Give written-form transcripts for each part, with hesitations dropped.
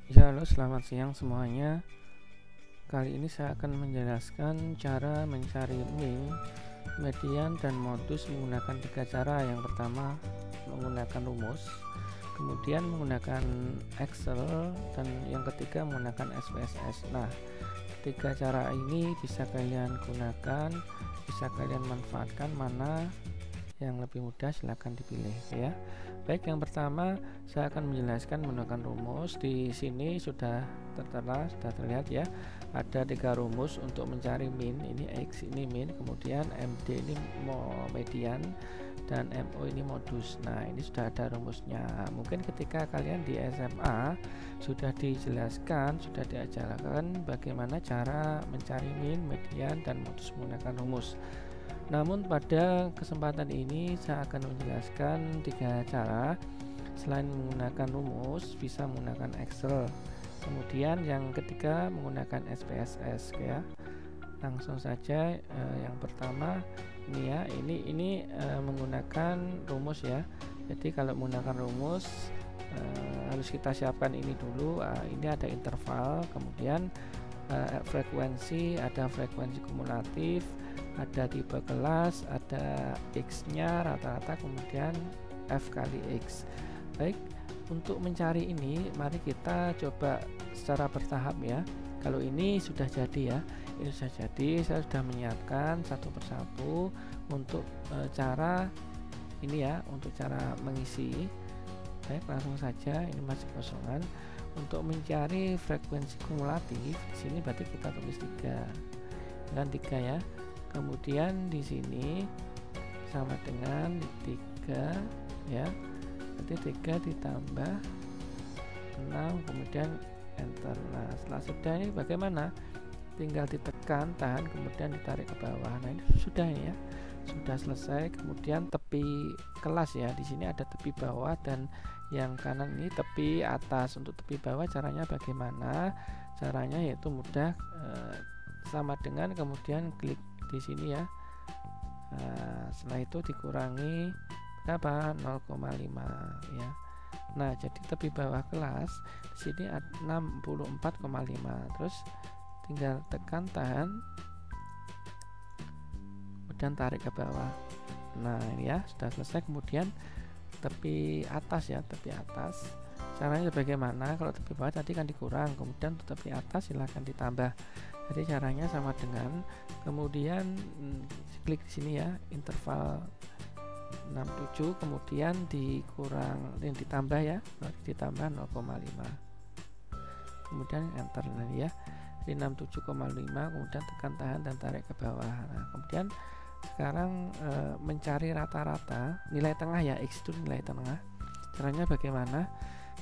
Ya, halo, selamat siang semuanya. Kali ini saya akan menjelaskan cara mencari min, median, dan modus menggunakan 3 cara. Yang pertama menggunakan rumus, kemudian menggunakan Excel, dan yang ketiga menggunakan SPSS. Nah, 3 cara ini bisa kalian gunakan, bisa kalian manfaatkan. Mana yang lebih mudah silahkan dipilih ya. Baik, yang pertama saya akan menjelaskan menggunakan rumus. Di sini sudah tertera, sudah terlihat ya. Ada 3 rumus untuk mencari min. Ini X ini min, kemudian MD ini median, dan MO ini modus. Nah, ini sudah ada rumusnya. Mungkin ketika kalian di SMA sudah dijelaskan, sudah diajarkan bagaimana cara mencari min, median, dan modus menggunakan rumus. Namun pada kesempatan ini saya akan menjelaskan 3 cara. Selain menggunakan rumus, bisa menggunakan Excel. Kemudian yang ketiga menggunakan SPSS ya. Langsung saja, yang pertama ini ya, ini menggunakan rumus ya. Jadi kalau menggunakan rumus harus kita siapkan ini dulu. Ini ada interval, kemudian frekuensi, ada frekuensi kumulatif, ada tipe kelas, ada X-nya rata-rata, kemudian F kali X. Baik, untuk mencari ini mari kita coba secara bertahap ya. Kalau ini sudah jadi ya, ini sudah jadi, saya sudah menyiapkan satu persatu untuk cara ini ya, untuk cara mengisi. Baik, langsung saja, ini masih kosongan. Untuk mencari frekuensi kumulatif, di sini berarti kita tulis 3 dan 3 ya. Kemudian di sini sama dengan 3 ya. Berarti 3 ditambah 6, kemudian enter. Nah, setelah sudah ini bagaimana? Tinggal ditekan, tahan, kemudian ditarik ke bawah. Nah, ini sudah ini ya. Sudah selesai. Kemudian tepi kelas ya. Di sini ada tepi bawah dan yang kanan ini tepi atas. Untuk tepi bawah caranya bagaimana? Caranya yaitu mudah, sama dengan kemudian klik di sini ya. Setelah itu dikurangi berapa? 0,5 ya. Nah, jadi tepi bawah kelas di sini 64,5. Terus tinggal tekan, tahan, kemudian tarik ke bawah. Nah, ini ya sudah selesai. Kemudian tepi atas ya, tepi atas. Caranya bagaimana? Kalau tepi bawah tadi kan dikurang, kemudian untuk tepi atas silahkan ditambah. Jadi caranya sama dengan kemudian klik di sini ya, interval 67, kemudian dikurang dan ditambah ya, ditambah 0,5. Kemudian enter nanti ya. Di 67,5, kemudian tekan, tahan, dan tarik ke bawah. Nah, kemudian sekarang mencari rata-rata nilai tengah ya, X itu nilai tengah. Caranya bagaimana?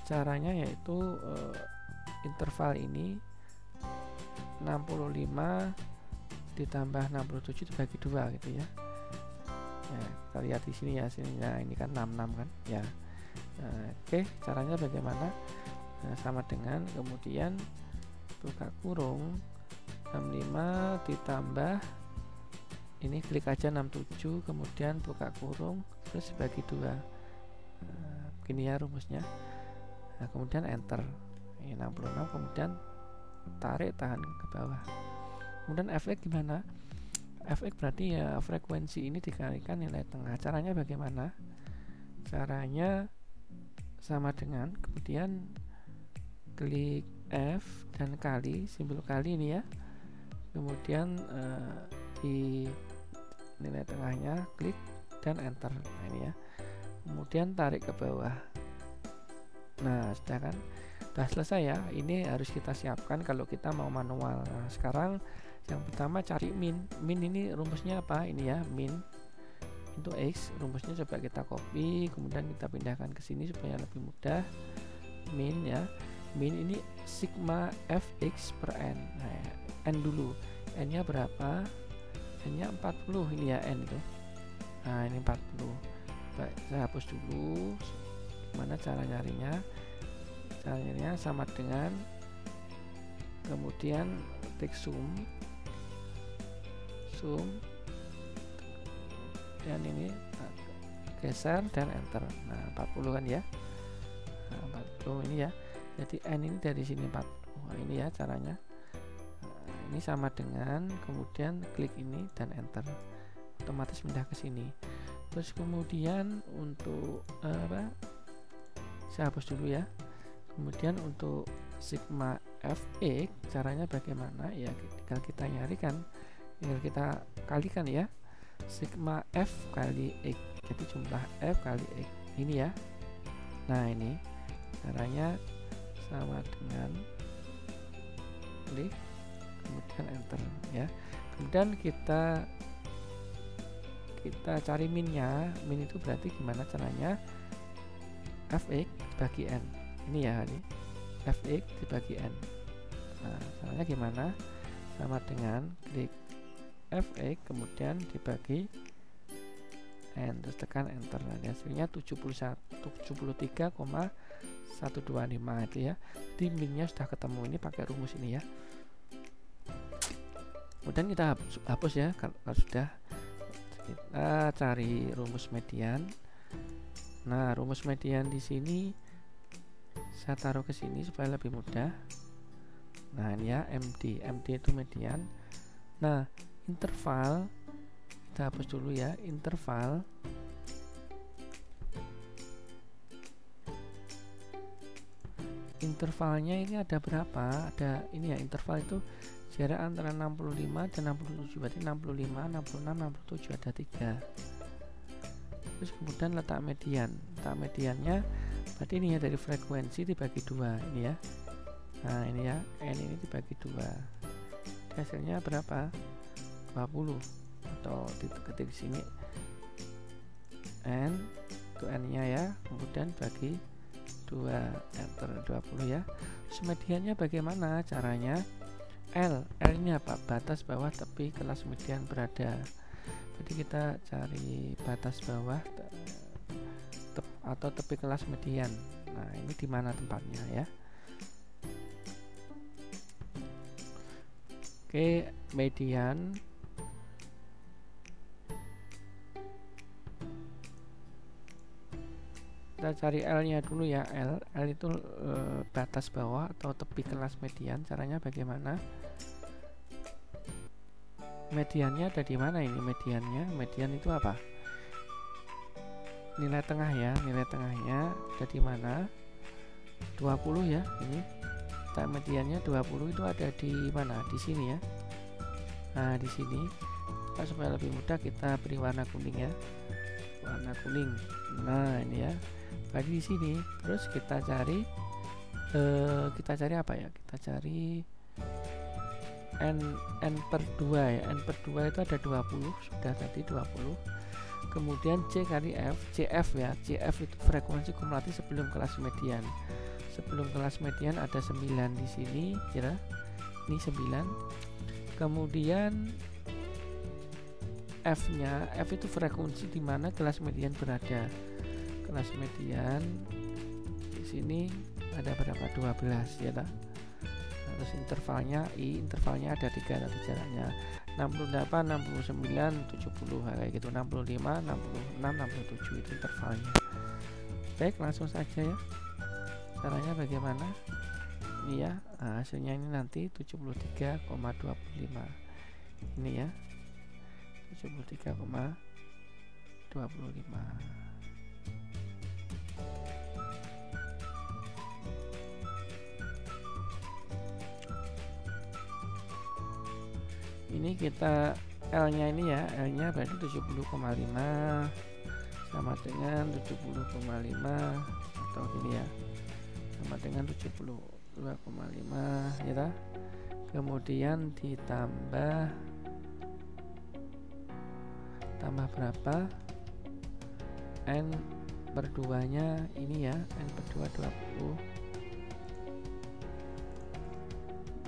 Caranya yaitu interval ini 65 ditambah 67 dibagi 2 gitu ya. Ya, kita lihat di sini ya, sini. Nah, ini kan 66 kan ya. Oke, caranya bagaimana? Nah, sama dengan kemudian buka kurung 65 ditambah ini, klik aja 67, kemudian buka kurung, terus bagi 2. Begini ya rumusnya. Nah, kemudian enter. Ini 66, kemudian tarik, tahan ke bawah. Kemudian Fx gimana? Fx berarti ya frekuensi ini dikalikan nilai tengah. Caranya bagaimana? Caranya sama dengan kemudian klik F dan kali, simbol kali ini ya. Kemudian di nilai tengahnya klik dan enter. Nah, ini ya. Kemudian tarik ke bawah. Nah, sudah kan? Sudah selesai ya. Ini harus kita siapkan kalau kita mau manual. Nah, sekarang yang pertama cari min. Min ini rumusnya apa? Ini ya, min untuk X. Rumusnya coba kita copy, kemudian kita pindahkan ke sini supaya lebih mudah. Min ya. Min ini sigma Fx per N. Nah, N dulu. N-nya berapa? N-nya 40. Ini ya N itu. Nah, ini 40. Baik, saya hapus dulu. Gimana cara nyarinya? Caranya sama dengan kemudian klik zoom, dan ini geser dan enter. Nah, 40 kan ya. Nah, 40 ini ya. Jadi N ini dari sini 40. Nah, ini ya caranya. Nah, ini sama dengan kemudian klik ini dan enter, otomatis pindah ke sini. Terus kemudian untuk saya hapus dulu ya. Kemudian untuk sigma fx caranya bagaimana ya, tinggal kita nyarikan, tinggal kita kalikan ya, sigma f kali x, jadi jumlah f kali x ini ya. Nah ini caranya sama dengan klik kemudian enter ya. Kemudian kita cari minnya. Min itu berarti gimana caranya, fx dibagi n ini ya, ini fx dibagi n. Nah caranya gimana, sama dengan klik fx kemudian dibagi n, terus tekan enter. Nah, hasilnya 73,125 itu ya. Di minnya sudah ketemu, ini pakai rumus ini ya. Kemudian kita hapus ya kalau sudah. Kita cari rumus median. Nah rumus median di sini saya taruh ke sini supaya lebih mudah. Nah ini ya, MD itu median. Nah interval kita hapus dulu ya, intervalnya ini ada berapa, ada ini ya, interval itu jarak antara 65 dan 67, berarti 65, 66, 67, ada 3. Terus kemudian letak mediannya berarti ini ya, dari frekuensi dibagi 2 ini ya. Nah ini ya, N ini dibagi 2, hasilnya berapa, 20, atau diketik di sini N itu N nya ya, kemudian bagi 2, enter 20 ya. Terus mediannya bagaimana caranya, L nya apa, batas bawah tepi kelas median berada. Jadi kita cari batas bawah atau tepi kelas median. Nah ini di mana tempatnya ya. Oke, median kita cari L nya dulu ya. L itu batas bawah atau tepi kelas median. Caranya bagaimana, mediannya ada di mana ini mediannya? Median itu apa, nilai tengah ya, nilai tengahnya ada di mana, 20 ya. Ini tak mediannya 20 itu ada di mana, di sini ya. Nah di sini supaya lebih mudah kita beri warna kuning ya, warna kuning. Nah ini ya, tadi di sini. Terus kita cari apa ya, kita cari N per 2 ya. N per 2 itu ada 20, sudah tadi 20. Kemudian C kali F, CF ya. CF itu frekuensi kumulatif sebelum kelas median. Sebelum kelas median ada 9 di sini, kira ini 9. Kemudian F nya, F itu frekuensi di mana kelas median berada. Kelas median di sini ada berapa, 12 ya lah. Terus intervalnya I, intervalnya ada 3 tadi jaraknya, 68, 69, 70 kayak gitu, 65, 66, 67 itu intervalnya. Baik, langsung saja ya. Caranya bagaimana? Ini ya, nah, hasilnya ini nanti 73,25 ini ya, 73,25. Ini kita L nya ini ya, L nya berarti 70,5 sama dengan 70,5 atau ini ya, sama dengan 72,5 ya. Kemudian ditambah berapa, N per 2 nya ini ya, N per 2 20,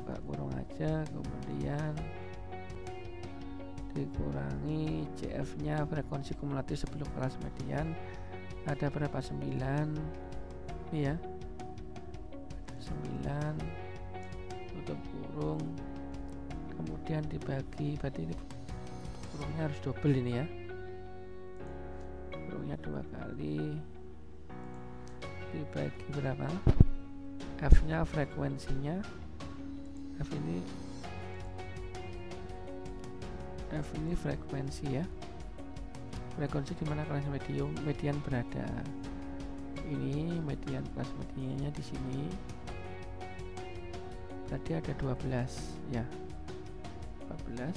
buka kurung aja, kemudian dikurangi CF nya frekuensi kumulatif sebelum kelas median ada berapa, 9 ini ya, 9 tutup kurung, kemudian dibagi, berarti ini kurungnya harus double ini ya, kurungnya 2 kali dibagi berapa, F nya frekuensinya, F ini frekuensi ya, frekuensi dimana kelas median berada. Ini median, kelas mediannya di sini. Tadi ada 12 ya, 14.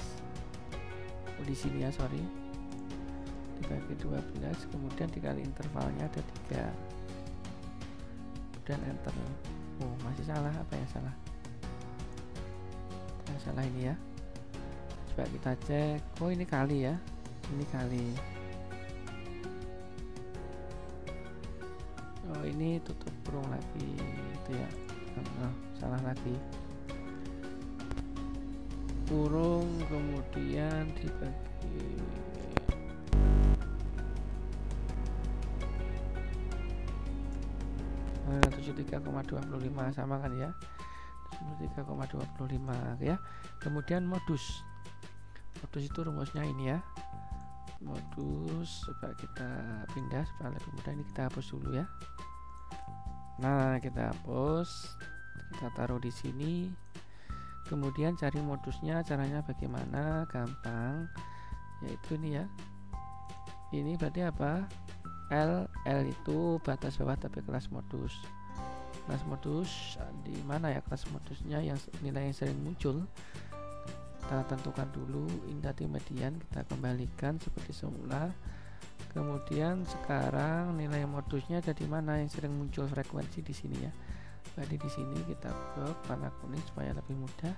Oh, di sini ya, sorry, dibagi 12, kemudian dikali intervalnya ada 3, dan enter. Oh, masih salah, apa yang salah? Yang salah ini ya, coba kita cek. Oh, ini kali ya, ini kali. Oh, ini tutup kurung lagi itu ya. Oh, salah lagi, kurung kemudian dibagi 73,25 sama kan ya, 73,25 ya. Kemudian modus itu rumusnya ini ya, modus. Coba kita pindah supaya lebih mudah. Ini kita hapus dulu ya. Nah, kita hapus, kita taruh di sini. Kemudian cari modusnya, caranya bagaimana? Gampang, yaitu ini ya. Ini berarti apa? L itu batas bawah tapi kelas modus. Kelas modus di mana ya kelas modusnya? Yang nilai yang sering muncul kita tentukan dulu. Ini tadi median, kita kembalikan seperti semula. Kemudian sekarang nilai modusnya ada di mana yang sering muncul frekuensi di sini ya. Berarti di sini kita blok warna kuning supaya lebih mudah.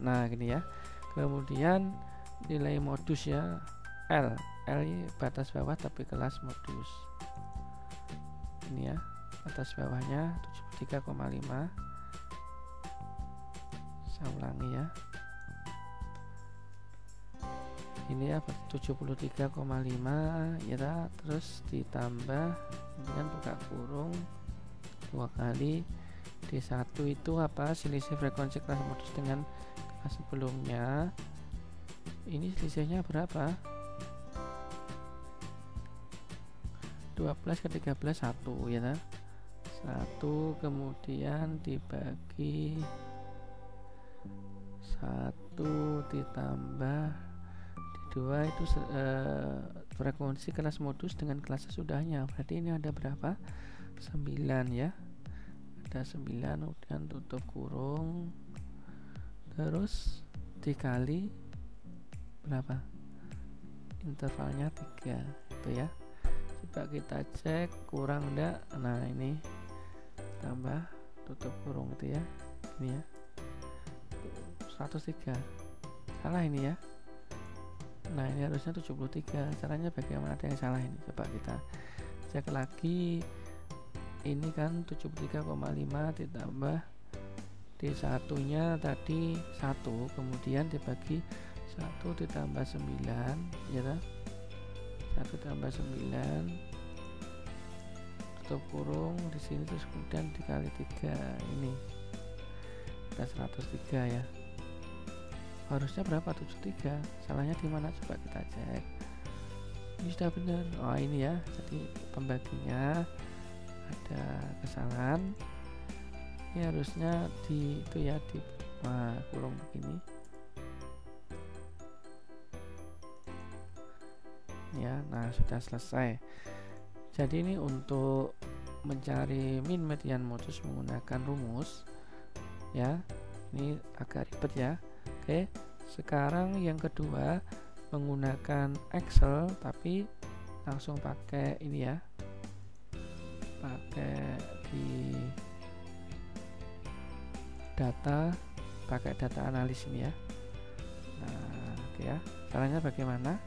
Nah gini ya. Kemudian nilai modus ya, L ini batas bawah tapi kelas modus. Ini ya, batas bawahnya 73,5. Saya ulangi ya. Ini ya 73,5 ya, terus ditambah kemudian buka kurung 2 kali D1 itu apa? Selisih frekuensi kelas modus dengan kelas sebelumnya. Ini selisihnya berapa? 12 ke 13 1 ya, 1 kemudian dibagi 1 ditambah 2 itu frekuensi kelas modus dengan kelas sesudahnya. Berarti ini ada berapa? 9 ya, ada 9. Kemudian tutup kurung, terus dikali berapa? Intervalnya 3 itu ya. Coba kita cek kurang enggak. Nah, ini tambah tutup kurung itu ya, ini ya 103. Salah ini ya. Nah, ini harusnya 73. Caranya bagaimana? Ada yang salah ini. Coba kita cek lagi. Ini kan 73,5 ditambah D1 nya tadi 1, kemudian dibagi 1 ditambah 9 ya kan? 1 tambah 9 tutup kurung di sini, terus kemudian dikali 3. Ini kita 103 ya. Harusnya berapa? 73. Salahnya di mana? Coba kita cek. Ini sudah benar. Oh, ini ya. Jadi pembaginya ada kesalahan. Ini harusnya di itu ya, di kurung begini. Ya, nah sudah selesai. Jadi ini untuk mencari min, median, modus menggunakan rumus ya. Ini agak ribet ya. Oke, sekarang yang kedua menggunakan Excel tapi langsung pakai ini ya, pakai di data, pakai data analis ini ya. Nah, oke ya. Caranya bagaimana?